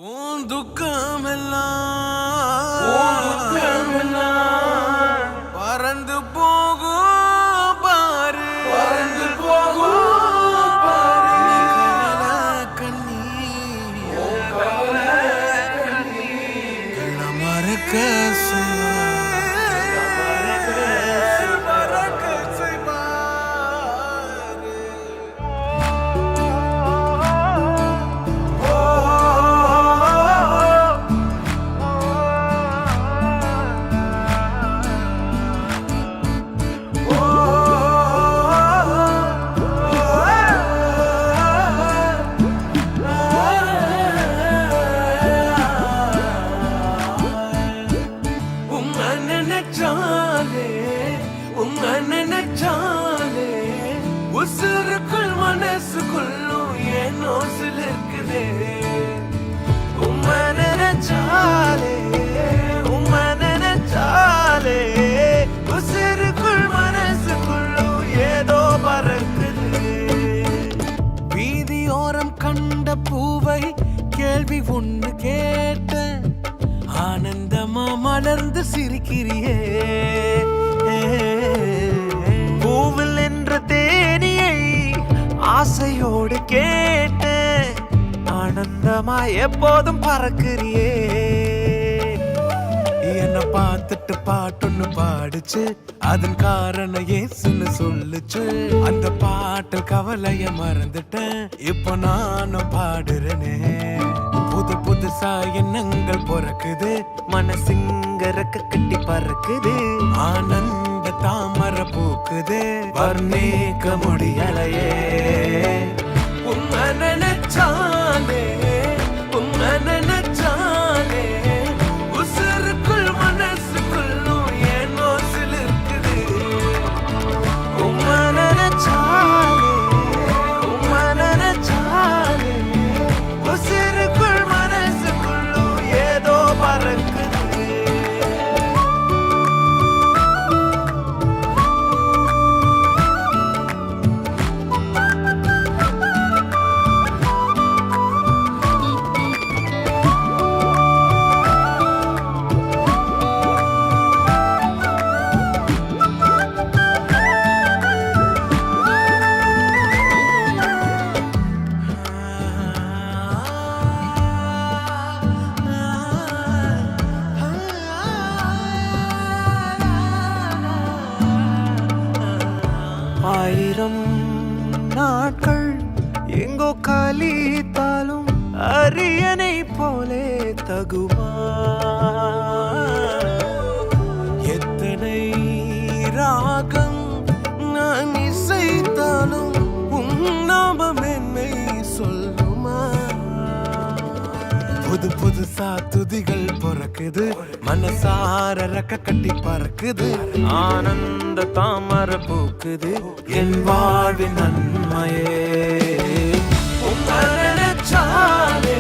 உன் துக்கமெல்லாம் பறந்து போகும் பாரு, பறந்து போகும் பாரு. கண்ணீர் மறக்க உசுருக்குள் மனசுக்குள்ளும் ஏனோ சிலிருக்குதே. உம்மை நினைச்சாலே உசுருக்குள் மனசுக்குள்ளும் ஏதோ பறக்குது. வீதியோரம் கண்ட பூவை கேள்வி ஒண்ணு கேட்ட ஆனந்தமா மலர்ந்து சிரிக்கிறியே. பூவில் என்ற தேனியை ஆசையோடு கேட்டு ஆனந்தமா எப்போதும் பறக்கிறியே. என்ன பார்த்துட்டு பாட்டொன்னு பாடுச்சு, அதன் காரணம் ஏசுன்னு சொல்லுச்சு. அந்த பாட்டில் கவலைய மறந்துட்டேன், இப்போ நானும் பாடுறேனே. புது புதுசா எண்ணங்கள் பிறக்குது, மனசுங்க ரெக்க கட்டி பறக்குது. ஆனந்த தாமர பூக்குது, வர்ணிக்க முடியலையே. உம்மை நினைச்சாலே உசுருக்குள் மனசுக்குள்ளும் ஏனோ சிலிருக்குது. உம்மை நினைச்சாலே உசுருக்குள் மனசுக்குள்ளும் ஏதோ பறக்குது. ஆயிரம் நாட்கள் எங்கோ கலித்தாலும் அரியணை போலே தகுமா. எத்தனை ராகம் நான் இசைத்தாலும் உன் நாமம் என்னை சொல்லுமா. புது புதுசா துதிகள் பிறக்குது, மனசார ரெக்க கட்டி பறக்குது. ஆனந்த தாமர பூக்குது, என் வாழ்வின் நன்மையே. உம்மை நினைச்சாலே